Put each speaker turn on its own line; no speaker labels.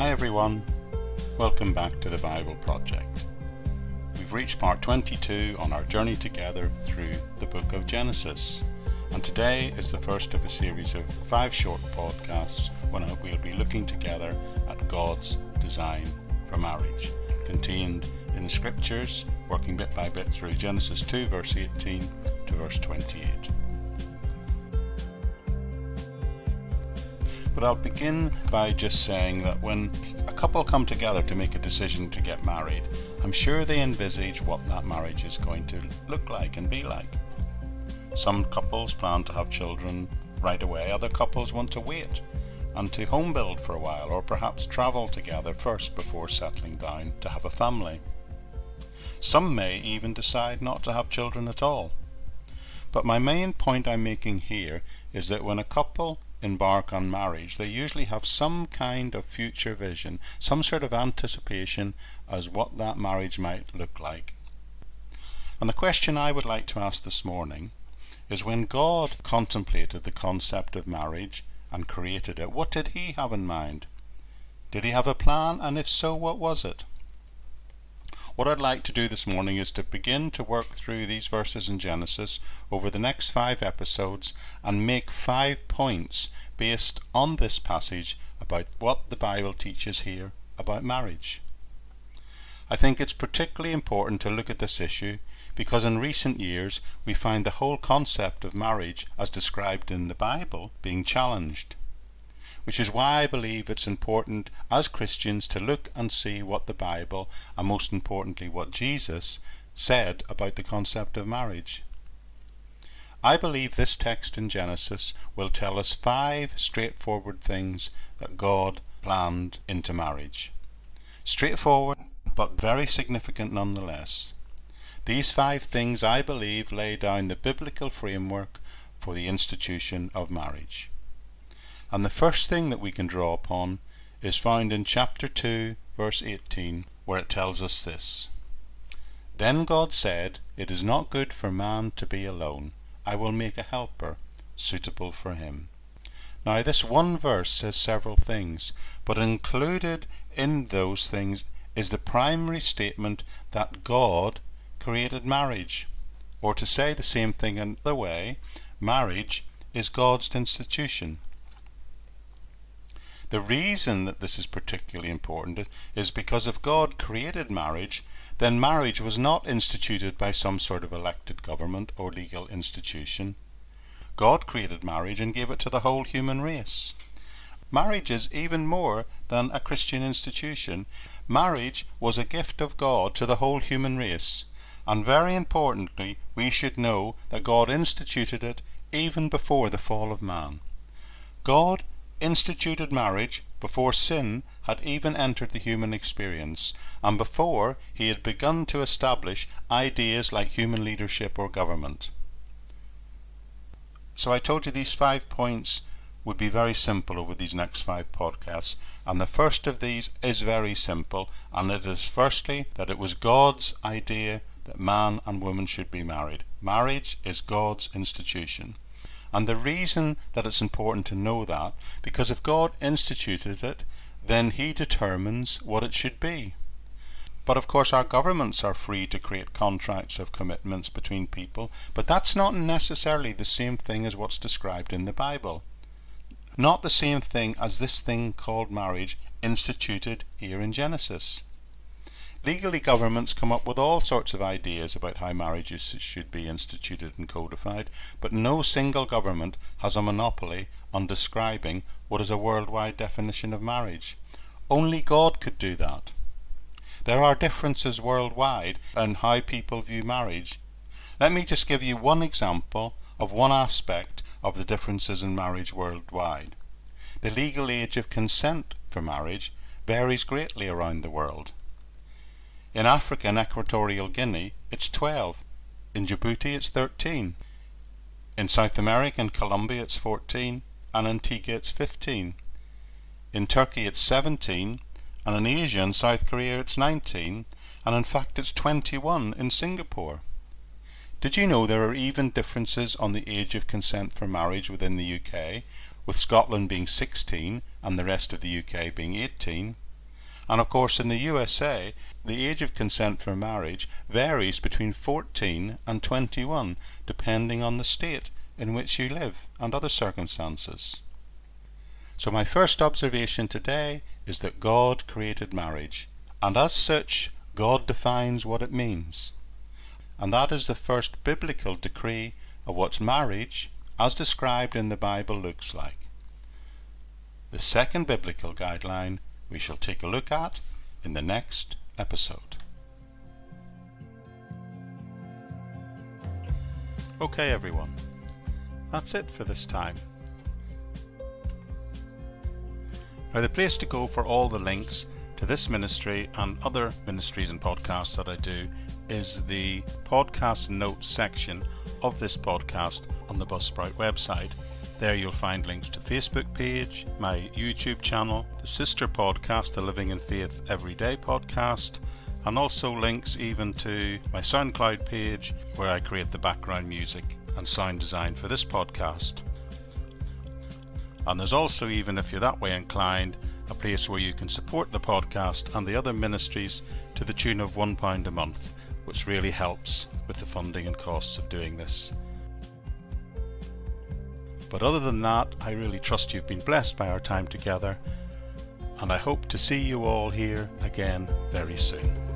Hi everyone, welcome back to the Bible Project. We've reached part 22 on our journey together through the book of Genesis, and today is the first of a series of 5 short podcasts when we'll be looking together at God's design for marriage, contained in the scriptures, working bit by bit through Genesis 2 verse 18 to verse 28. But I'll begin by just saying that when a couple come together to make a decision to get married, I'm sure they envisage what that marriage is going to look like and be like. Some couples plan to have children right away, other couples want to wait and to home build for a while, or perhaps travel together first before settling down to have a family. Some may even decide not to have children at all. But my main point I'm making here is that when a couple embark on marriage, they usually have some kind of future vision, some sort of anticipation as what that marriage might look like. And the question I would like to ask this morning is, when God contemplated the concept of marriage and created it, what did he have in mind? Did he have a plan? And if so, what was it? What I'd like to do this morning is to begin to work through these verses in Genesis over the next 5 episodes and make 5 points based on this passage about what the Bible teaches here about marriage. I think it's particularly important to look at this issue because in recent years we find the whole concept of marriage as described in the Bible being challenged, which is why I believe it's important as Christians to look and see what the Bible, and most importantly what Jesus, said about the concept of marriage. I believe this text in Genesis will tell us 5 straightforward things that God planned into marriage. Straightforward, but very significant nonetheless. These 5 things, I believe, lay down the biblical framework for the institution of marriage. And the first thing that we can draw upon is found in chapter 2 verse 18, where it tells us this: "Then God said, it is not good for man to be alone. I will make a helper suitable for him." Now this one verse says several things, but included in those things is the primary statement that God created marriage. Or to say the same thing another way, marriage is God's institution. The reason that this is particularly important is because if God created marriage, then marriage was not instituted by some sort of elected government or legal institution. God created marriage and gave it to the whole human race. Marriage is even more than a Christian institution. Marriage was a gift of God to the whole human race. And very importantly, we should know that God instituted it even before the fall of man. God instituted marriage before sin had even entered the human experience, and before he had begun to establish ideas like human leadership or government. So I told you these 5 points would be very simple over these next 5 podcasts, and the first of these is very simple, and it is firstly that it was God's idea that man and woman should be married. Marriage is God's institution. And the reason that it's important to know that, because if God instituted it, then he determines what it should be. But of course our governments are free to create contracts of commitments between people, but that's not necessarily the same thing as what's described in the Bible. Not the same thing as this thing called marriage instituted here in Genesis. Legally, governments come up with all sorts of ideas about how marriages should be instituted and codified, but no single government has a monopoly on describing what is a worldwide definition of marriage. Only God could do that. There are differences worldwide in how people view marriage. Let me just give you one example of one aspect of the differences in marriage worldwide. The legal age of consent for marriage varies greatly around the world. In Africa and Equatorial Guinea, it's 12. In Djibouti, it's 13. In South America and Colombia, it's 14. And Antigua, it's 15. In Turkey, it's 17. And in Asia and South Korea, it's 19. And in fact, it's 21 in Singapore. Did you know there are even differences on the age of consent for marriage within the UK, with Scotland being 16 and the rest of the UK being 18? And of course in the USA, the age of consent for marriage varies between 14 and 21, depending on the state in which you live and other circumstances. So my first observation today is that God created marriage, and as such, God defines what it means. And that is the first biblical decree of what marriage, as described in the Bible, looks like. The second biblical guideline we shall take a look at in the next episode. Okay everyone, that's it for this time. Now the place to go for all the links to this ministry and other ministries and podcasts that I do is the podcast notes section of this podcast on the Buzzsprout website. There you'll find links to the Facebook page, my YouTube channel, the sister podcast, the Living in Faith Everyday podcast, and also links even to my SoundCloud page where I create the background music and sound design for this podcast. And there's also, even if you're that way inclined, a place where you can support the podcast and the other ministries to the tune of £1 a month, which really helps with the funding and costs of doing this. But other than that, I really trust you've been blessed by our time together, and I hope to see you all here again very soon.